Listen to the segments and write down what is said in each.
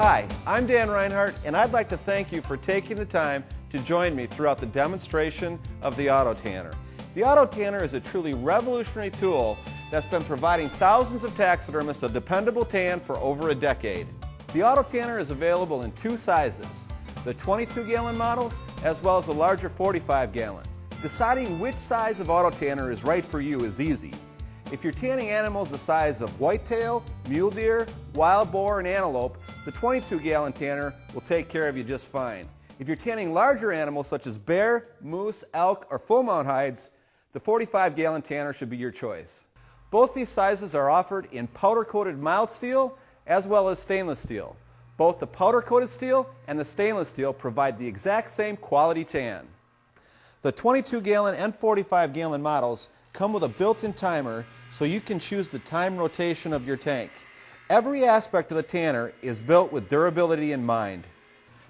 Hi, I'm Dan Reinhardt, and I'd like to thank you for taking the time to join me throughout the demonstration of the Auto Tanner. The Auto Tanner is a truly revolutionary tool that's been providing thousands of taxidermists a dependable tan for over a decade. The Auto Tanner is available in two sizes, the 22-gallon models as well as the larger 45-gallon. Deciding which size of Auto Tanner is right for you is easy. If you're tanning animals the size of whitetail, mule deer, wild boar, and antelope, the 22-gallon tanner will take care of you just fine. If you're tanning larger animals such as bear, moose, elk, or full mount hides, the 45-gallon tanner should be your choice. Both these sizes are offered in powder-coated mild steel as well as stainless steel. Both the powder-coated steel and the stainless steel provide the exact same quality tan. The 22-gallon and 45-gallon models come with a built-in timer so you can choose the time rotation of your tank. Every aspect of the tanner is built with durability in mind.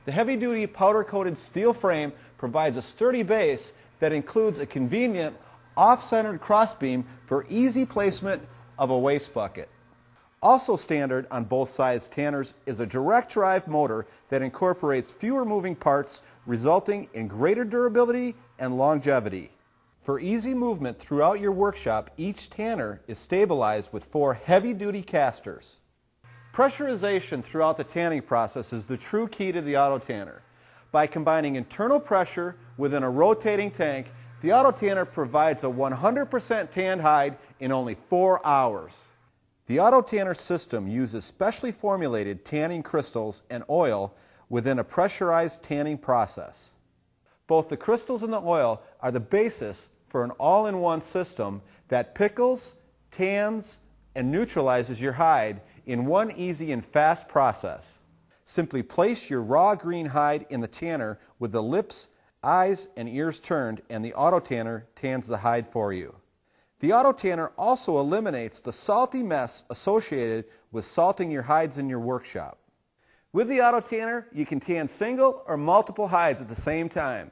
The heavy-duty powder-coated steel frame provides a sturdy base that includes a convenient off-centered crossbeam for easy placement of a waste bucket. Also standard on both size tanners is a direct drive motor that incorporates fewer moving parts, resulting in greater durability and longevity. For easy movement throughout your workshop, each tanner is stabilized with 4 heavy-duty casters. Pressurization throughout the tanning process is the true key to the Auto Tanner. By combining internal pressure within a rotating tank, the Auto Tanner provides a 100% tanned hide in only 4 hours. The Auto Tanner system uses specially formulated tanning crystals and oil within a pressurized tanning process. Both the crystals and the oil are the basis for an all-in-one system that pickles, tans, and neutralizes your hide in one easy and fast process. Simply place your raw green hide in the tanner with the lips, eyes, and ears turned, and the Auto Tanner tans the hide for you. The Auto Tanner also eliminates the salty mess associated with salting your hides in your workshop. With the Auto Tanner, you can tan single or multiple hides at the same time.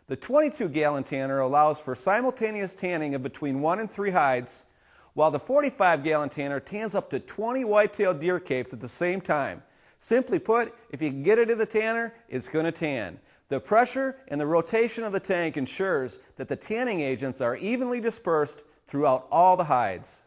The 22-gallon tanner allows for simultaneous tanning of between 1 and 3 hides, while the 45-gallon tanner tans up to 20 white-tailed deer capes at the same time. Simply put, if you can get it in the tanner, it's going to tan. The pressure and the rotation of the tank ensures that the tanning agents are evenly dispersed throughout all the hides.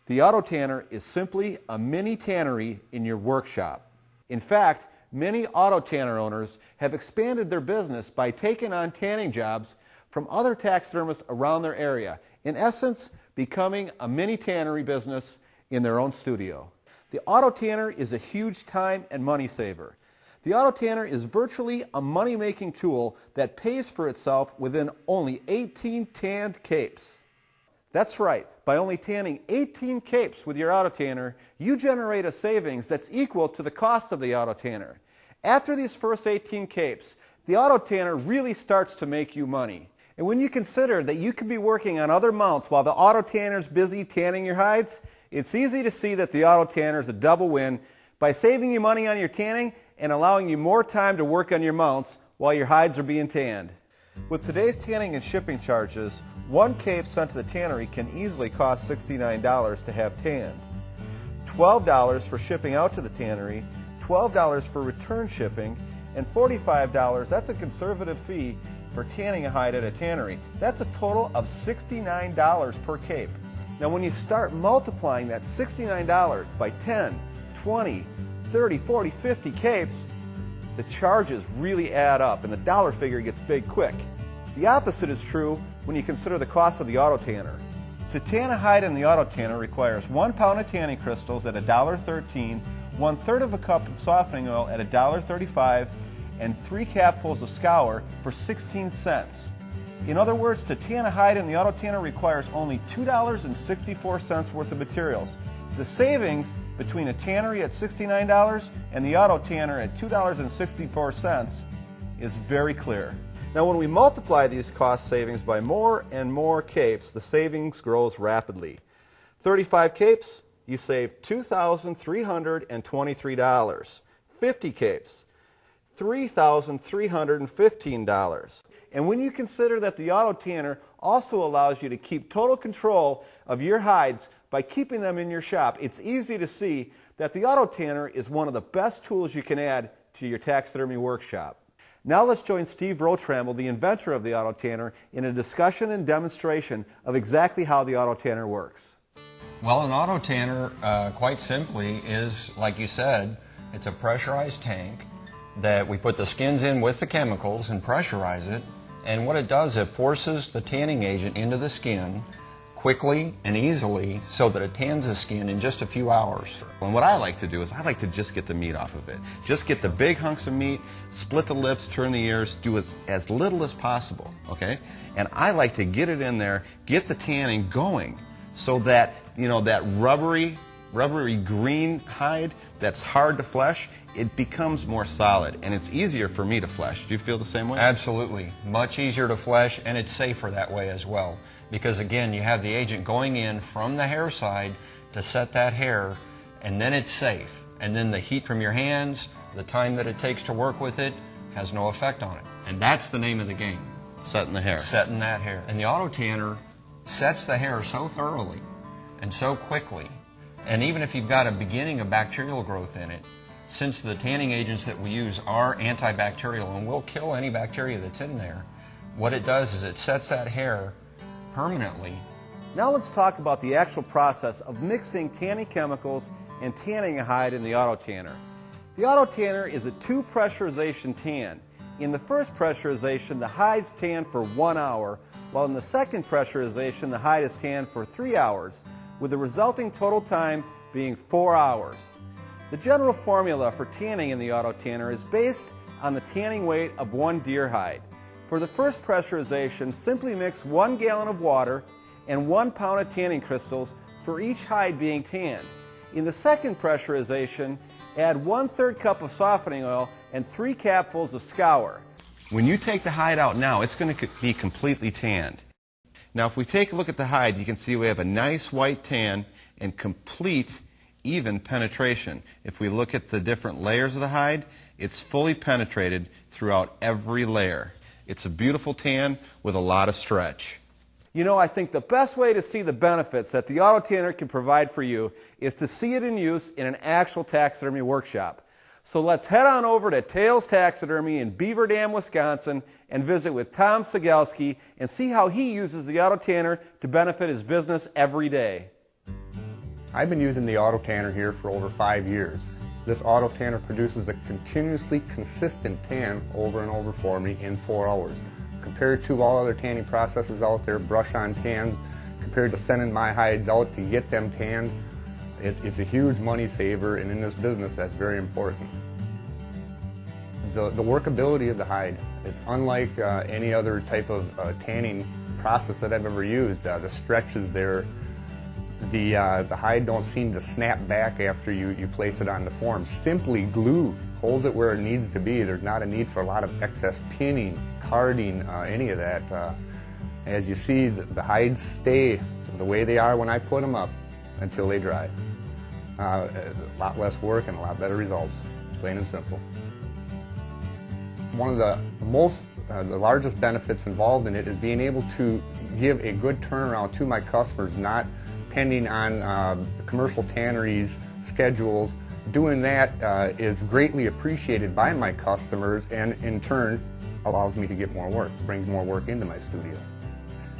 The Auto Tanner is simply a mini tannery in your workshop. In fact, many Auto Tanner owners have expanded their business by taking on tanning jobs from other taxidermists around their area, in essence, becoming a mini tannery business in their own studio. The Auto Tanner is a huge time and money saver. The Auto Tanner is virtually a money-making tool that pays for itself within only 18 tanned capes. That's right, by only tanning 18 capes with your Auto Tanner, you generate a savings that's equal to the cost of the Auto Tanner. After these first 18 capes, the Auto Tanner really starts to make you money. And when you consider that you could be working on other mounts while the Auto Tanner's busy tanning your hides, it's easy to see that the Auto Tanner is a double win by saving you money on your tanning and allowing you more time to work on your mounts while your hides are being tanned. With today's tanning and shipping charges, 1 cape sent to the tannery can easily cost $69 to have tanned. $12 for shipping out to the tannery, $12 for return shipping, and $45, that's a conservative fee for tanning a hide at a tannery. That's a total of $69 per cape. Now when you start multiplying that $69 by 10, 20, 30, 40, 50 capes, the charges really add up and the dollar figure gets big quick. The opposite is true when you consider the cost of the Auto Tanner. To tan a hide in the Auto Tanner requires 1 pound of tanning crystals at $1.13, 1/3 of a cup of softening oil at $1.35, and 3 capfuls of scour for 16 cents. In other words, to tan a hide in the Auto Tanner requires only $2.64 worth of materials. The savings between a tannery at $69 and the Auto Tanner at $2.64 is very clear. Now when we multiply these cost savings by more and more capes, the savings grows rapidly. 35 capes, you save $2,323. 50 capes, $3,315. And when you consider that the Auto Tanner also allows you to keep total control of your hides by keeping them in your shop, it's easy to see that the auto tanner is one of the best tools you can add to your taxidermy workshop. Now let's join Steve Rotramel, the inventor of the auto tanner, in a discussion and demonstration of exactly how the auto tanner works. Well, an auto tanner, quite simply, is, like you said, it's a pressurized tank that we put the skins in with the chemicals and pressurize it. And what it does, it forces the tanning agent into the skin quickly and easily so that it tans the skin in just a few hours. And what I like to do is I like to just get the meat off of it. Just get the big hunks of meat, split the lips, turn the ears, do as little as possible, okay? And I like to get it in there, get the tanning going so that, you know, that rubbery green hide that's hard to flesh, it becomes more solid and it's easier for me to flesh. Do you feel the same way? Absolutely. Much easier to flesh, and it's safer that way as well. Because again, you have the agent going in from the hair side to set that hair, and then it's safe. And then the heat from your hands, the time that it takes to work with it, has no effect on it. And that's the name of the game. Setting the hair. Setting that hair. And the auto tanner sets the hair so thoroughly and so quickly. And even if you've got a beginning of bacterial growth in it, since the tanning agents that we use are antibacterial and will kill any bacteria that's in there, what it does is it sets that hair permanently. Now let's talk about the actual process of mixing tanning chemicals and tanning a hide in the auto tanner. The auto tanner is a 2-pressurization tan. In the first pressurization, the hide's tanned for 1 hour, while in the second pressurization, the hide is tanned for 3 hours, with the resulting total time being 4 hours. The general formula for tanning in the auto tanner is based on the tanning weight of 1 deer hide. For the first pressurization, simply mix 1 gallon of water and 1 pound of tanning crystals for each hide being tanned. In the second pressurization, add 1/3 cup of softening oil and 3 capfuls of scour. When you take the hide out now, it's going to be completely tanned. Now if we take a look at the hide, you can see we have a nice white tan and complete even penetration. If we look at the different layers of the hide, it's fully penetrated throughout every layer. It's a beautiful tan with a lot of stretch. You know, I think the best way to see the benefits that the auto tanner can provide for you is to see it in use in an actual taxidermy workshop. So let's head on over to Tails Taxidermy in Beaver Dam, Wisconsin and visit with Tom Segalski and see how he uses the auto tanner to benefit his business every day. I've been using the auto tanner here for over 5 years. This auto tanner produces a continuously consistent tan over and over for me in 4 hours. Compared to all other tanning processes out there, brush-on tans, compared to sending my hides out to get them tanned, it's a huge money saver, and in this business that's very important. The workability of the hide, it's unlike any other type of tanning process that I've ever used. The stretch is there. The hide don't seem to snap back after you place it on the form. Simply glue holds it where it needs to be. There's not a need for a lot of excess pinning, carding, any of that. As you see, the hides stay the way they are when I put them up until they dry. A lot less work and a lot better results, plain and simple. One of the largest benefits involved in it is being able to give a good turnaround to my customers, not depending on commercial tanneries' schedules. Doing that is greatly appreciated by my customers, and in turn allows me to get more work, brings more work into my studio.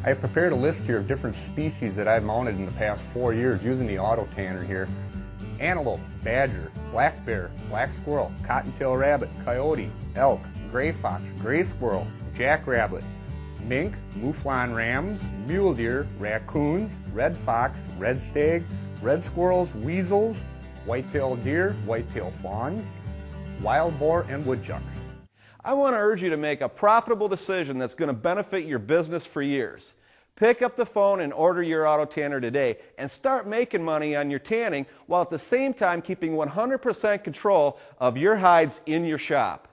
I have prepared a list here of different species that I've mounted in the past 4 years using the auto tanner here. Antelope, badger, black bear, black squirrel, cottontail rabbit, coyote, elk, gray fox, gray squirrel, jackrabbit, mink, mouflon rams, mule deer, raccoons, red fox, red stag, red squirrels, weasels, white-tailed deer, white-tailed fawns, wild boar, and woodchucks. I want to urge you to make a profitable decision that's going to benefit your business for years. Pick up the phone and order your auto tanner today and start making money on your tanning while at the same time keeping 100% control of your hides in your shop.